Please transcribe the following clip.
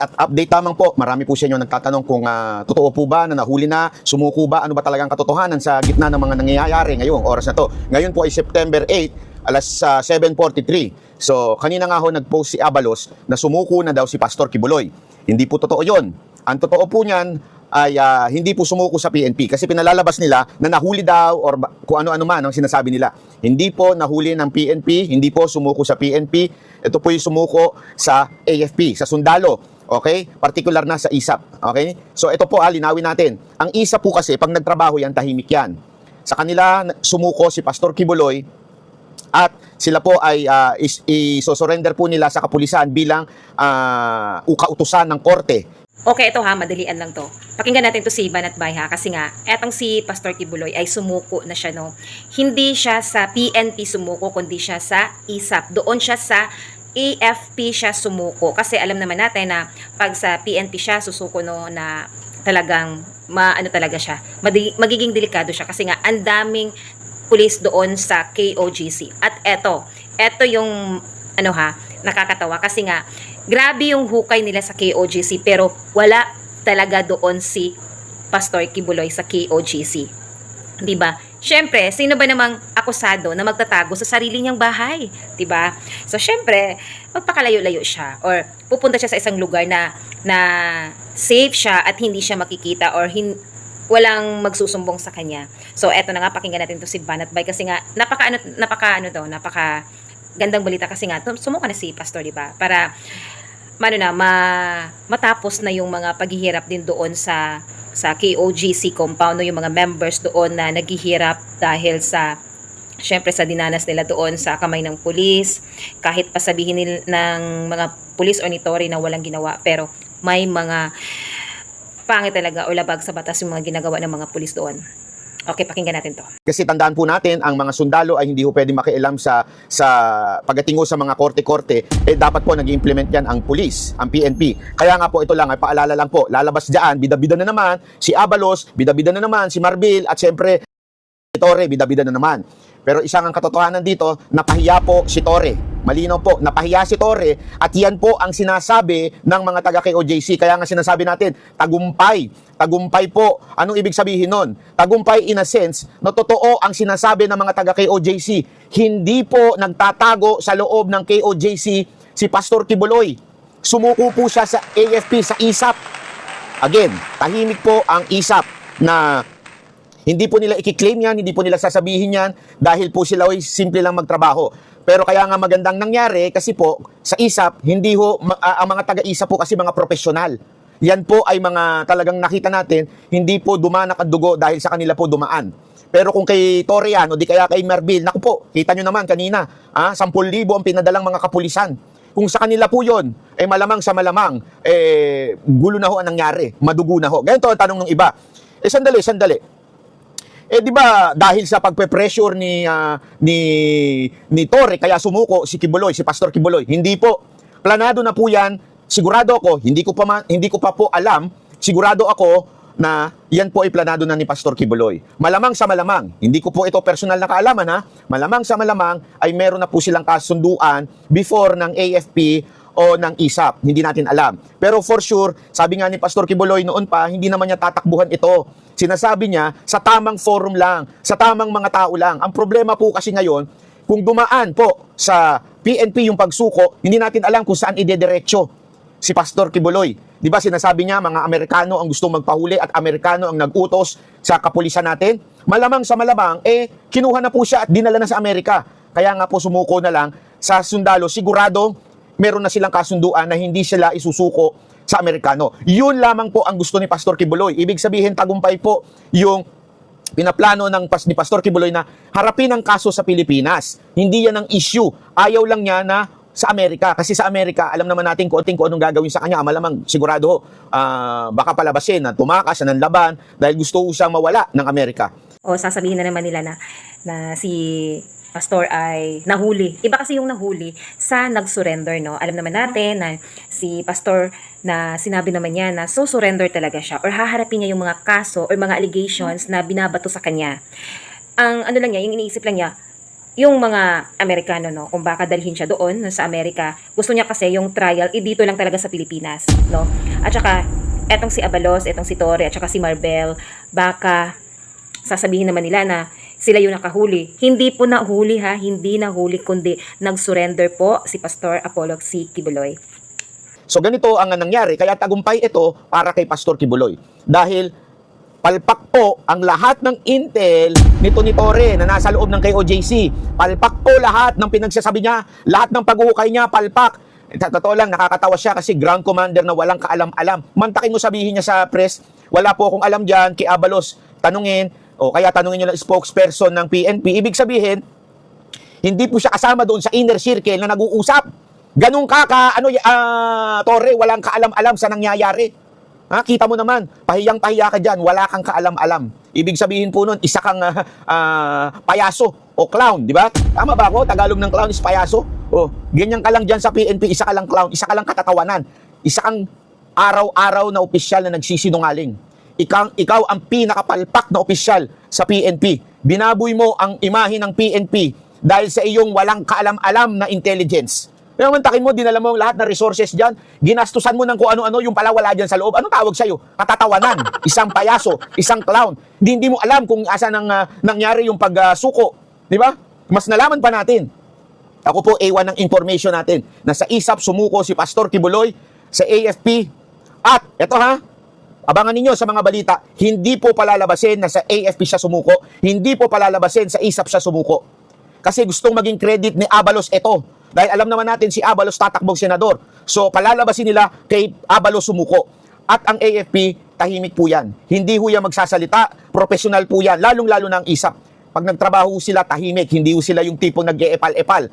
At update lamang po, marami po sa inyo nagtatanong kung totoo po ba na nahuli na, sumuko ba, ano ba talagang katotohanan sa gitna ng mga nangyayari ngayong oras na to. Ngayon po ay September 8, alas 7:43. So kanina nga ho nag-post si Abalos na sumuko na daw si Pastor Kibuloy. Hindi po totoo yon. Ang totoo po niyan ay hindi po sumuko sa PNP kasi pinalalabas nila na nahuli daw or kung ano-ano man ang sinasabi nila. Hindi po nahuli ng PNP, hindi po sumuko sa PNP. Ito po yung sumuko sa AFP, sa sundalo. Okay? Particular na sa ISAP. Okay? So ito po linawin natin. Ang ISAP po kasi pag nagtrabaho yan, tahimik yan. Sa kanila sumuko si Pastor Kibuloy at sila po ay isosurrender po nila sa kapulisan bilang kautusan ng korte. Okay, ito ha, madalian lang to. Pakinggan natin to si Banat Bay ha, kasi nga, etong si Pastor Kibuloy ay sumuko na siya, no? Hindi siya sa PNP sumuko, kundi siya sa ISAP. Doon siya sa AFP siya sumuko. Kasi alam naman natin na pag sa PNP siya susuko, no, na talagang, talaga siya, magiging delikado siya. Kasi nga, ang daming pulis doon sa KOJC. At eto yung, nakakatawa. Kasi nga, grabe yung hukay nila sa KOJC pero wala talaga doon si Pastor Kibuloy sa KOJC. 'Di ba? Syempre, sino ba namang akusado na magtatago sa sarili niyang bahay, 'di ba? So syempre, magpakalayo-layo siya or pupunta siya sa isang lugar na safe siya at hindi siya makikita or walang magsusumbong sa kanya. So eto na nga, pakinggan natin 'to si Banat Bay kasi nga napaka gandang balita kasi nga sumuko na si Pastor, di ba? Para matapos na yung mga paghihirap din doon sa KOGC compound, no, yung mga members doon na naghihirap dahil sa syempre sa dinanas nila doon sa kamay ng pulis, kahit pasabihin nila ng mga pulis o ni Tory na walang ginawa, pero may mga pangit talaga o labag sa batas yung mga ginagawa ng mga pulis doon. Okay, pakinggan natin to. Kasi tandaan po natin, ang mga sundalo ay hindi po pwede makialam sa pagdatingo sa mga korte-korte. Dapat po nag-implement yan ang pulis, ang PNP. Kaya nga po ito lang, ay paalala lang po, lalabas dyan, bida-bida na naman, si Abalos, bida-bida na naman, si Marbil, at siyempre, si Torre, bida-bida na naman. Pero isang ang katotohanan dito, napahiya po si Torre. Malinaw po, napahiya si Torre at yan po ang sinasabi ng mga taga-KOJC. Kaya nga sinasabi natin, tagumpay. Tagumpay po. Anong ibig sabihin nun? Tagumpay in a sense na totoo ang sinasabi ng mga taga-KOJC. Hindi po nagtatago sa loob ng KOJC si Pastor Kibuloy. Sumuko po siya sa AFP, sa ISAP. Again, tahimik po ang ISAP na hindi po nila i-claim yan, hindi po nila sasabihin yan dahil po sila ay simple lang magtrabaho. Pero kaya nga magandang nangyari kasi po sa ISAP, hindi ho, ang mga taga-ISAP po kasi mga profesional. Yan po ay mga talagang nakita natin, hindi po dumanak ang dugo dahil sa kanila po dumaan. Pero kung kay Torian o di kaya kay Marbil, naku po, kita nyo naman kanina, 10,000 ang pinadalang mga kapulisan. Kung sa kanila po yun, malamang sa malamang, gulo na ho ang nangyari, madugo na ho. Ganito ang tanong ng iba. Sandali. Di ba dahil sa pagpe-pressure ni Torre kaya sumuko si Kibuloy, si Pastor Kibuloy? Hindi po. Planado na po 'yan. Sigurado ako, hindi ko pa po alam, sigurado ako na yan po ay planado na ni Pastor Kibuloy. Malamang sa malamang, hindi ko po ito personal na kaalaman ha. Malamang sa malamang ay meron na po silang kasunduan before ng AFP o ng ISAP. Hindi natin alam. Pero for sure, sabi nga ni Pastor Kibuloy noon pa, hindi naman niya tatakbuhan ito. Sinasabi niya, sa tamang forum lang, sa tamang mga tao lang. Ang problema po kasi ngayon, kung dumaan po sa PNP yung pagsuko, hindi natin alam kung saan idediretso si Pastor Kibuloy. Di ba sinasabi niya, mga Amerikano ang gustong magpahuli at Amerikano ang nag-utos sa kapulisan natin? Malamang sa malamang, kinuha na po siya at dinala na sa Amerika. Kaya nga po sumuko na lang sa sundalo. Sigurado, meron na silang kasunduan na hindi sila isusuko sa Amerikano. Yun lamang po ang gusto ni Pastor Kibuloy. Ibig sabihin, tagumpay po yung pinaplano ni Pastor Kibuloy na harapin ang kaso sa Pilipinas. Hindi yan ang issue. Ayaw lang niya na sa Amerika. Kasi sa Amerika, alam naman natin kung anong gagawin sa kanya. Malamang sigurado, baka palabasin na tumakas, na nanlaban, dahil gusto siyang mawala ng Amerika. O sasabihin na naman nila na si Pastor ay nahuli. Iba kasi yung nahuli sa nag-surrender, no? Alam naman natin na si Pastor na sinabi naman niya na surrender talaga siya or haharapin niya yung mga kaso or mga allegations na binabato sa kanya. Ang ano lang niya, yung iniisip lang niya, yung mga Amerikano, no, kung baka dalhin siya doon sa Amerika. Gusto niya kasi yung trial, dito lang talaga sa Pilipinas, no? At saka, etong si Abalos, etong si Torre, at saka si Marbel, baka sasabihin naman nila na sila yung nakahuli. Hindi po nahuli ha, hindi nahuli, kundi nag-surrender po si Pastor Apollo C. Kibuloy. So ganito ang nangyari, kaya tagumpay ito para kay Pastor Kibuloy. Dahil palpak po ang lahat ng intel nito ni Torre na nasa loob ng KOJC. Palpak po lahat ng pinagsasabi niya, lahat ng paghuhukay niya, palpak. Totoo lang, nakakatawa siya kasi ground commander na walang kaalam-alam. Mantakin mo sabihin niya sa press, wala po akong alam dyan, kay Abalos, tanungin, o kaya tanungin niyo lang spokesperson ng PNP. Ibig sabihin, hindi po siya kasama doon sa inner circle na nag-uusap. Ganun Torre, walang kaalam-alam sa nangyayari. Ha, kita mo naman, pahiyang-pahiya ka dyan, wala kang kaalam-alam. Ibig sabihin po nun, isa kang payaso o clown, di ba? Tama ba ako? Tagalog ng clown is payaso. O, ganyan ka lang dyan sa PNP, isa ka lang clown, isa ka lang katatawanan. Isa kang araw-araw na opisyal na nagsisinungaling. Ikaw ang pinakapalpak na opisyal sa PNP. Binaboy mo ang imahe ng PNP dahil sa iyong walang kaalam-alam na intelligence. Kaya mantakin mo, dinala mo lahat na resources dyan, ginastusan mo ng kung ano-ano, yung pala wala dyan sa loob. Anong tawag sa'yo? Katatawanan, isang payaso, isang clown. Hindi mo alam kung asa nangyari yung pagsuko. Di ba? Mas nalaman pa natin. Ako po, A1 ng information natin, na sa ISAP sumuko si Pastor Kibuloy, sa AFP, at eto ha, abangan ninyo sa mga balita, hindi po palalabasin na sa AFP siya sumuko, hindi po palalabasin sa ISAP siya sumuko. Kasi gustong maging credit ni Abalos ito. Dahil alam naman natin si Abalos tatakbong senador. So palalabasin nila kay Abalos sumuko. At ang AFP, tahimik po yan. Hindi ho yan magsasalita, professional po yan, lalong-lalo na ang ISAP. Pag nagtrabaho sila, tahimik, hindi ho sila yung tipong nag-e-epal-epal.